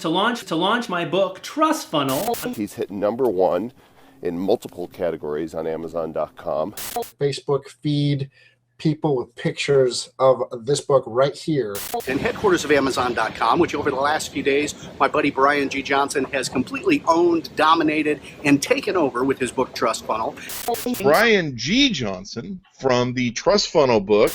to launch my book, Trust Funnel. He's hit #1 in multiple categories on Amazon.com. Facebook feed people with pictures of this book right here. And headquarters of Amazon.com, which over the last few days, my buddy Brian G. Johnson has completely owned, dominated, and taken over with his book, Trust Funnel. Brian G. Johnson from the Trust Funnel book.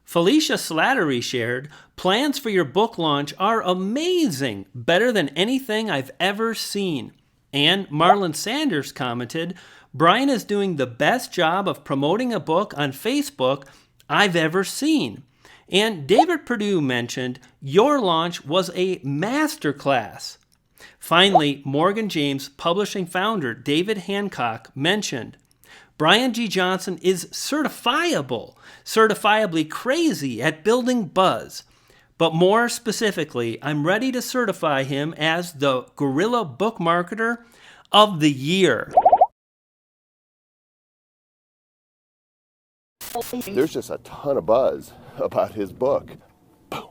Felicia Slattery shared, plans for your book launch are amazing, better than anything I've ever seen. And Marlon Sanders commented, Brian is doing the best job of promoting a book on Facebook I've ever seen. And David Perdue mentioned, your launch was a masterclass. Finally, Morgan James publishing founder David Hancock mentioned, Brian G. Johnson is certifiably crazy at building buzz. But more specifically, I'm ready to certify him as the Guerrilla Book Marketer of the Year. There's just a ton of buzz about his book. Boom.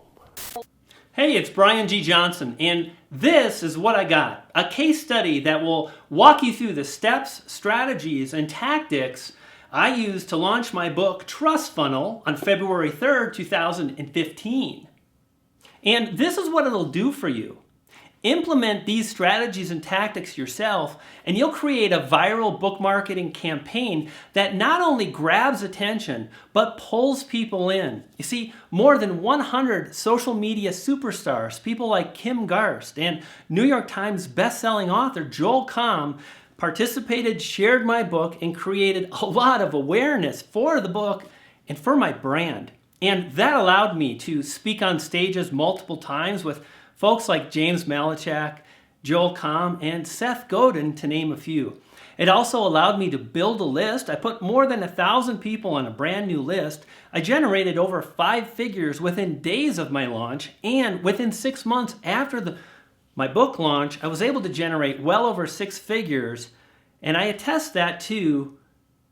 Hey, it's Brian G. Johnson, and this is what I got. A case study that will walk you through the steps, strategies, and tactics I used to launch my book, Trust Funnel, on February 3rd, 2015. And this is what it'll do for you. Implement these strategies and tactics yourself, and you'll create a viral book marketing campaign that not only grabs attention, but pulls people in. You see, more than 100 social media superstars, people like Kim Garst and New York Times bestselling author Joel Comm, participated, shared my book, and created a lot of awareness for the book and for my brand. And that allowed me to speak on stages multiple times with folks like James Malachak, Joel Comm, and Seth Godin, to name a few. It also allowed me to build a list. I put more than 1,000 people on a brand new list. I generated over 5 figures within days of my launch, and within 6 months after my book launch, I was able to generate well over 6 figures, and I attest that to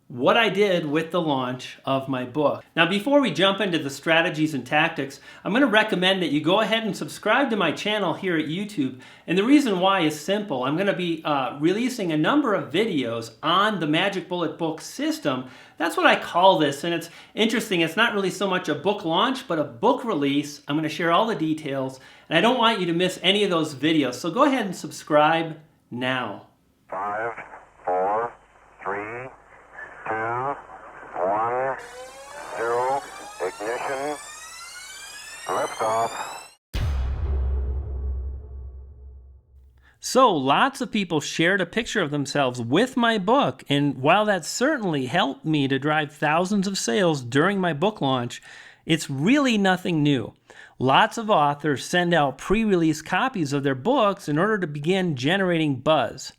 what I did with the launch of my book. Now, before we jump into the strategies and tactics, I'm going to recommend that you go ahead and subscribe to my channel here at YouTube. And the reason why is simple. I'm going to be releasing a number of videos on the Magic Bullet book system. That's what I call this, and it's interesting. It's not really so much a book launch, but a book release. I'm going to share all the details, and I don't want you to miss any of those videos. So go ahead and subscribe now. 5, 4, 3, 2, 1, 0, ignition, liftoff. So lots of people shared a picture of themselves with my book, and while that certainly helped me to drive thousands of sales during my book launch, it's really nothing new. Lots of authors send out pre-release copies of their books in order to begin generating buzz.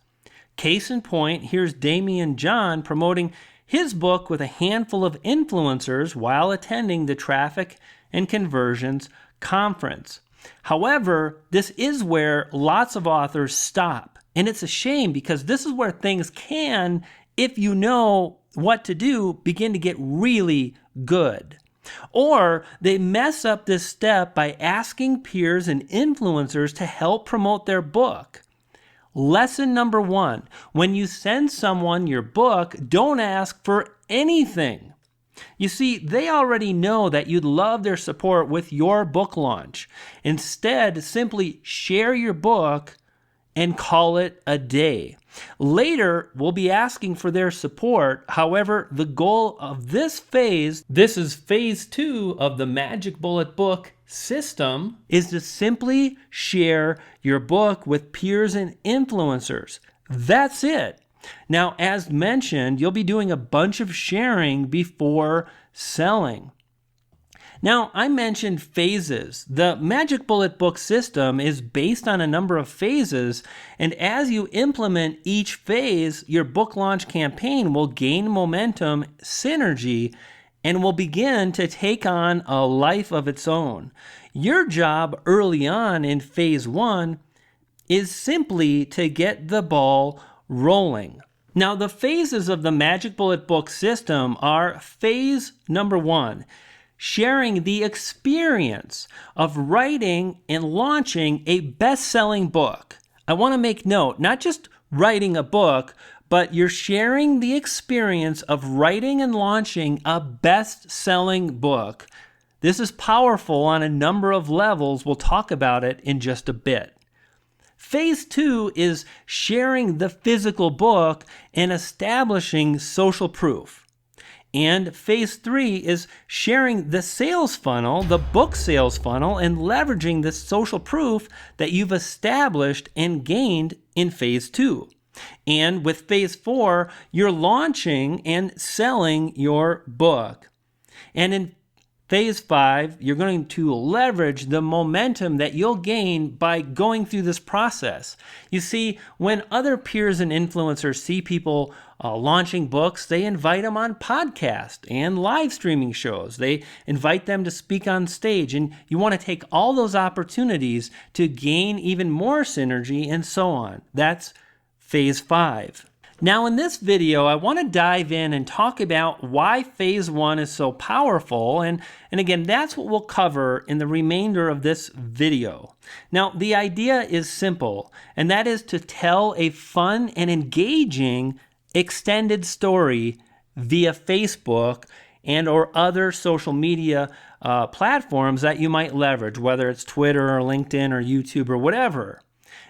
Case in point, here's Damian John promoting his book with a handful of influencers while attending the Traffic and Conversions Conference. However, this is where lots of authors stop. And it's a shame because this is where things can, if you know what to do, begin to get really good. Or they mess up this step by asking peers and influencers to help promote their book. Lesson number 1, when you send someone your book, don't ask for anything. You see, they already know that you'd love their support with your book launch. Instead, simply share your book and call it a day. Later, we'll be asking for their support. However, the goal of this phase, this is phase 2 of the Magic Bullet book system, is to simply share your book with peers and influencers. That's it. Now, as mentioned, you'll be doing a bunch of sharing before selling. Now, I mentioned phases. The Magic Bullet book system is based on a number of phases, and as you implement each phase, your book launch campaign will gain momentum, synergy, and will begin to take on a life of its own. Your job early on in phase 1 is simply to get the ball rolling. Now, the phases of the Magic Bullet book system are phase number 1. sharing the experience of writing and launching a best-selling book. I want to make note, not just writing a book, but you're sharing the experience of writing and launching a best-selling book. This is powerful on a number of levels. We'll talk about it in just a bit. Phase 2 is sharing the physical book and establishing social proof. And phase 3 is sharing the sales funnel, the book sales funnel, and leveraging the social proof that you've established and gained in phase 2. And with phase 4, you're launching and selling your book. And in phase 5, you're going to leverage the momentum that you'll gain by going through this process. You see, when other peers and influencers see people launching books, they invite them on podcasts and live streaming shows. They invite them to speak on stage, and you want to take all those opportunities to gain even more synergy and so on. That's phase 5. Now in this video, I want to dive in and talk about why phase 1 is so powerful, and again, that's what we'll cover in the remainder of this video. Now, the idea is simple, and that is to tell a fun and engaging extended story via Facebook and or other social media platforms that you might leverage, whether it's Twitter or LinkedIn or YouTube or whatever.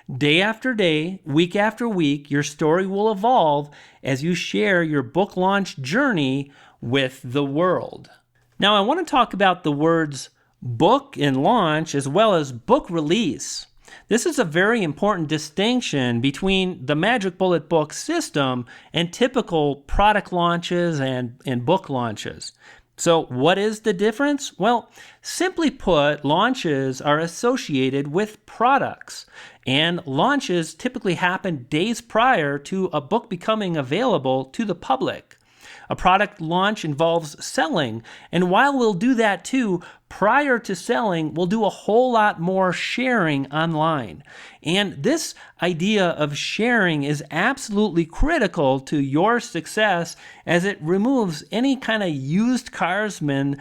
Day after day, week after week, your story will evolve as you share your book launch journey with the world. Now, I want to talk about the words book and launch as well as book release. This is a very important distinction between the Magic Bullet book system and typical product launches and book launches. So what is the difference? Well, simply put, launches are associated with products, and launches typically happen days prior to a book becoming available to the public. A product launch involves selling, and while we'll do that too, prior to selling, we'll do a whole lot more sharing online. And this idea of sharing is absolutely critical to your success, as it removes any kind of used carsman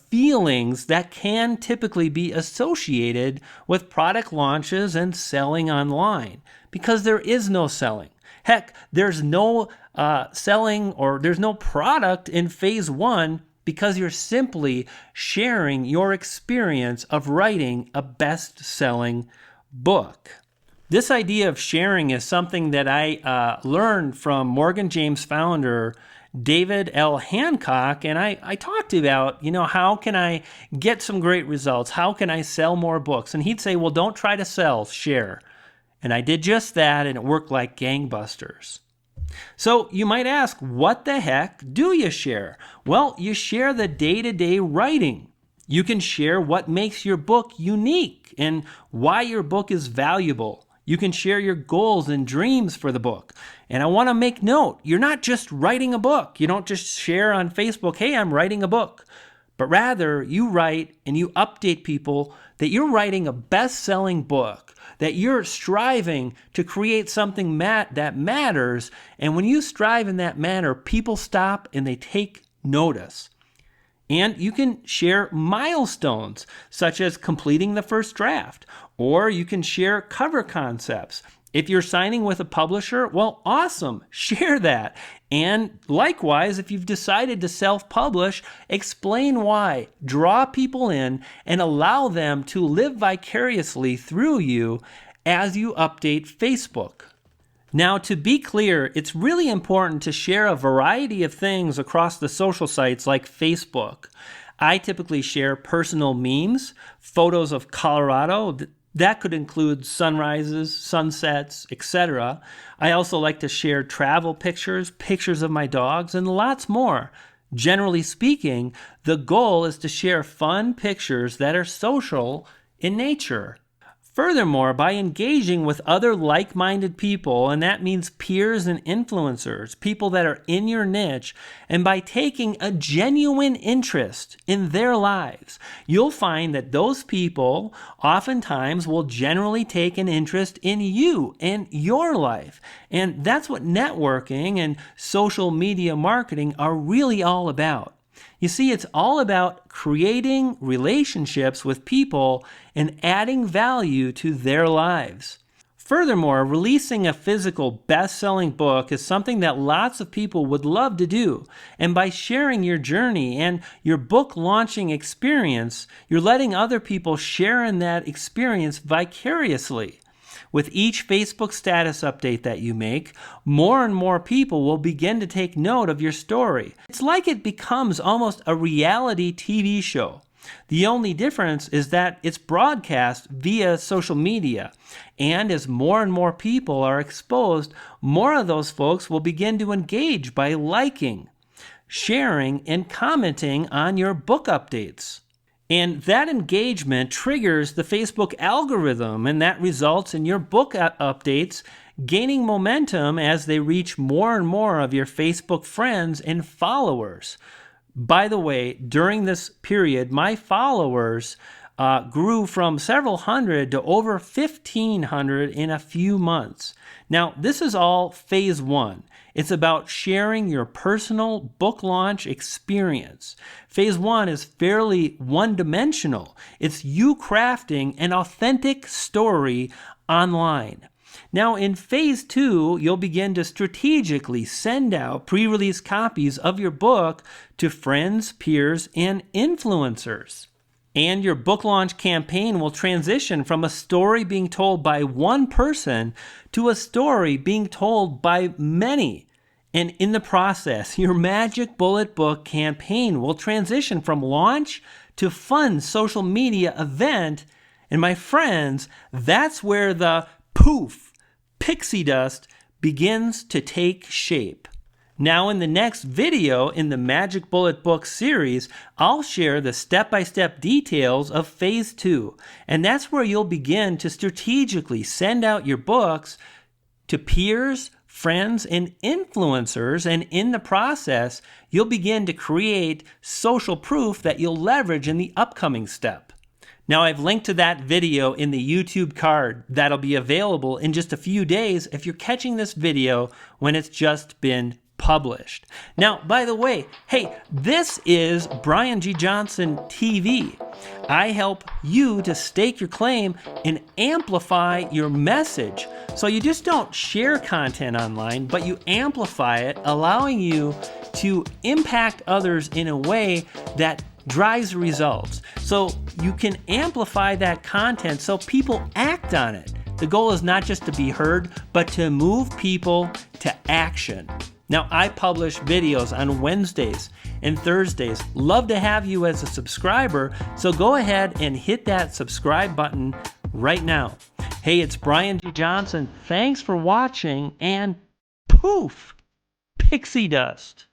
feelings that can typically be associated with product launches and selling online, because there is no selling. Heck, there's no selling, or there's no product in phase 1, because you're simply sharing your experience of writing a best-selling book. This idea of sharing is something that I learned from Morgan James founder David L. Hancock, and I talked about, how can I get some great results? How can I sell more books? And he'd say, well, don't try to sell, share. And I did just that, and it worked like gangbusters. So you might ask, what the heck do you share? Well, you share the day-to-day writing. You can share what makes your book unique and why your book is valuable. You can share your goals and dreams for the book. And I want to make note, you're not just writing a book. You don't just share on Facebook, hey, I'm writing a book. But rather, you write and you update people that you're writing a best-selling book, that you're striving to create something that matters. And when you strive in that manner, people stop and they take notice. And you can share milestones, such as completing the first draft, or you can share cover concepts. If you're signing with a publisher, well, awesome, share that. And likewise, if you've decided to self-publish, explain why, draw people in, and allow them to live vicariously through you as you update Facebook. Now, to be clear, it's really important to share a variety of things across the social sites like Facebook. I typically share personal memes, photos of Colorado. That could include sunrises, sunsets, etc. I also like to share travel pictures, pictures of my dogs, and lots more. Generally speaking, the goal is to share fun pictures that are social in nature. Furthermore, by engaging with other like-minded people, and that means peers and influencers, people that are in your niche, and by taking a genuine interest in their lives, you'll find that those people oftentimes will generally take an interest in you and your life. And that's what networking and social media marketing are really all about. You see, it's all about creating relationships with people and adding value to their lives. Furthermore, releasing a physical best-selling book is something that lots of people would love to do. And by sharing your journey and your book launching experience, you're letting other people share in that experience vicariously. With each Facebook status update that you make, more and more people will begin to take note of your story. It's like it becomes almost a reality TV show. The only difference is that it's broadcast via social media. And as more and more people are exposed, more of those folks will begin to engage by liking, sharing, and commenting on your book updates. And that engagement triggers the Facebook algorithm, and that results in your book updates gaining momentum as they reach more and more of your Facebook friends and followers. By the way, during this period, my followers grew from several hundred to over 1,500 in a few months. Now, this is all phase one. It's about sharing your personal book launch experience. Phase one is fairly one-dimensional. It's you crafting an authentic story online. Now, in phase two, you'll begin to strategically send out pre-release copies of your book to friends, peers, and influencers. And your book launch campaign will transition from a story being told by one person to a story being told by many. And in the process, your Magic Bullet Book campaign will transition from launch to fun social media event. And my friends, that's where the poof, pixie dust begins to take shape. Now in the next video in the Magic Bullet Book series, I'll share the step-by-step details of phase two. And that's where you'll begin to strategically send out your books to peers, friends, and influencers. And in the process, you'll begin to create social proof that you'll leverage in the upcoming step. Now, I've linked to that video in the YouTube card that'll be available in just a few days if you're catching this video when it's just been published. Now, by the way, hey, this is Brian G. Johnson TV. I help you to stake your claim and amplify your message. So you just don't share content online, but you amplify it, allowing you to impact others in a way that drives results. So you can amplify that content so people act on it. The goal is not just to be heard, but to move people to action. Now, I publish videos on Wednesdays and Thursdays. Love to have you as a subscriber, so go ahead and hit that subscribe button right now. Hey, it's Brian G. Johnson. Thanks for watching, and poof, pixie dust.